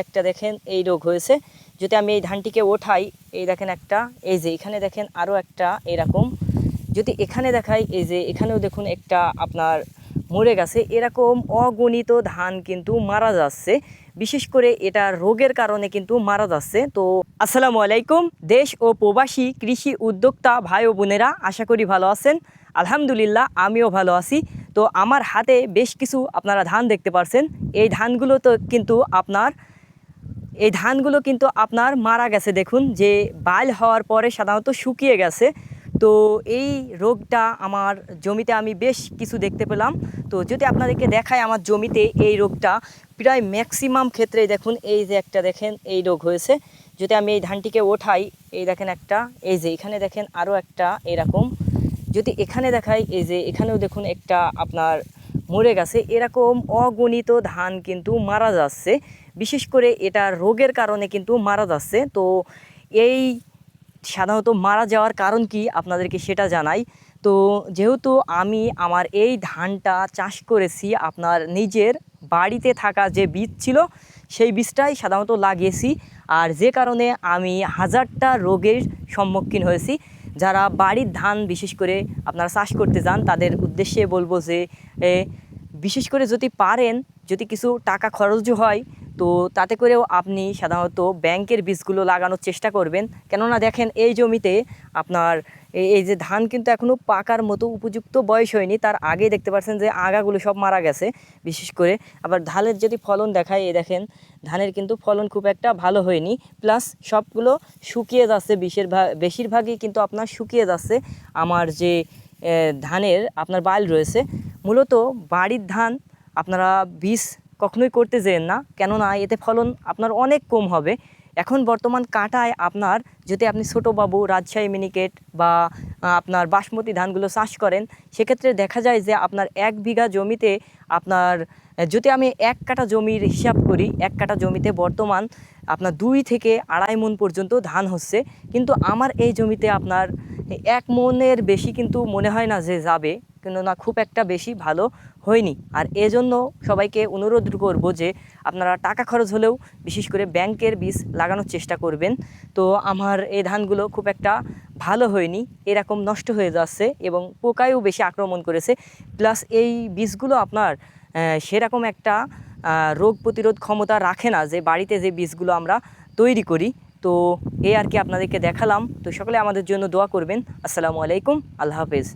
একটা দেখেন এই রোগ হয়েছে। যদি আমি এই ধানটিকে ওঠাই, এই দেখেন একটা, এই যে এখানে দেখেন আরও একটা এরকম, যদি এখানে দেখাই এই যে এখানেও দেখুন একটা আপনার মরে গেছে। এরকম অগণিত ধান কিন্তু মারা যাচ্ছে, বিশেষ করে এটা রোগের কারণে কিন্তু মারা যাচ্ছে। তো আসসালামু আলাইকুম দেশ ও প্রবাসী কৃষি উদ্যোক্তা ভাই ও বোনেরা, আশা করি ভালো আছেন। আলহামদুলিল্লাহ আমিও ভালো আছি। তো আমার হাতে বেশ কিছু আপনারা ধান দেখতে পাচ্ছেন। এই ধানগুলো তো কিন্তু আপনার মারা গেছে। দেখুন যে বাইল হওয়ার পরে সাধারণত শুকিয়ে গেছে। তো এই রোগটা আমার জমিতে আমি বেশ কিছু দেখতে পেলাম। তো যদি আপনাদেরকে দেখায় আমার জমিতে এই রোগটা প্রায় ম্যাক্সিমাম ক্ষেত্রেই দেখুন এই যে একটা দেখেন এই রোগ হয়েছে। যদি আমি এই ধানটিকে ওঠাই, এই দেখেন একটা, এই যে এখানে দেখেন আরও একটা এরকম, যদি এখানে দেখাই এই যে এখানেও দেখুন একটা আপনার মরে গেছে। এরকম অগণিত ধান কিন্তু মারা যাচ্ছে, বিশেষ করে এটা রোগের কারণে কিন্তু মারা যাচ্ছে। তো এই সাধারণত মারা যাওয়ার কারণ কি আপনাদেরকে সেটা জানাই। তো যেহেতু আমি আমার এই ধানটা চাষ করেছি আপনার নিজের বাড়িতে থাকা যে বীজ ছিল সেই বীজটাই সাধারণত লাগিয়েছি, আর যে কারণে আমি হাজারটা রোগের সম্মুখীন হয়েছি। যারা বাড়ির ধান বিশেষ করে আপনারা চাষ করতে যান তাদের উদ্দেশ্যে বলবো যে বিশেষ করে যদি পারেন, যদি কিছু টাকা খরচও হয়, তো তাতে করেও আপনি সাধারণত ব্যাংকের বীজগুলো লাগানোর চেষ্টা করবেন। কেননা দেখেন এই জমিতে আপনার এই যে ধান কিন্তু এখনও পাকার মতো উপযুক্ত বয়স হয়নি, তার আগেই দেখতে পাচ্ছেন যে আগাগুলো সব মারা গেছে। বিশেষ করে আবার ধানের যদি ফলন দেখায়, এই দেখেন ধানের কিন্তু ফলন খুব একটা ভালো হয়নি, প্লাস সবগুলো শুকিয়ে যাচ্ছে। বেশিরভাগই কিন্তু আপনার শুকিয়ে যাচ্ছে। আমার যে ধানের আপনার বাইল রয়েছে, মূলত বাড়ির ধান আপনারা বীজ কখনোই করতে যেন না, কেননা এতে ফলন আপনার অনেক কম হবে। এখন বর্তমান কাটায় আপনার যদি আপনি ছোটো বাবু, রাজশাহী মিনিকেট বা আপনার বাসমতি ধানগুলো চাষ করেন, সেক্ষেত্রে দেখা যায় যে আপনার 1 বিঘা জমিতে আপনার, যদি আমি 1 কাঠা জমির হিসাব করি, 1 কাঠা জমিতে বর্তমান আপনার 2 থেকে আড়াই মণ পর্যন্ত ধান হচ্ছে। কিন্তু আমার এই জমিতে আপনার 1 মণের বেশি কিন্তু মনে হয় না যে যাবে, কিন্তু না খুব একটা বেশি ভালো হয়নি। আর এজন্য সবাইকে অনুরোধ করব যে আপনারা টাকা খরচ হলেও বিশেষ করে ব্যাংকের বীজ লাগানোর চেষ্টা করবেন। তো আমার এই ধানগুলো খুব একটা ভালো হয়নি, এরকম নষ্ট হয়ে যাচ্ছে এবং পোকায়ও বেশি আক্রমণ করেছে। প্লাস এই বীজগুলো আপনার সেরকম একটা রোগ প্রতিরোধ ক্ষমতা রাখে না যে বাড়িতে যে বীজগুলো আমরা তৈরি করি। তো এই আর কি আপনাদেরকে দেখালাম। তো সকলে আমাদের জন্য দোয়া করবেন। আসসালামু আলাইকুম, আল্লাহ হাফেজ।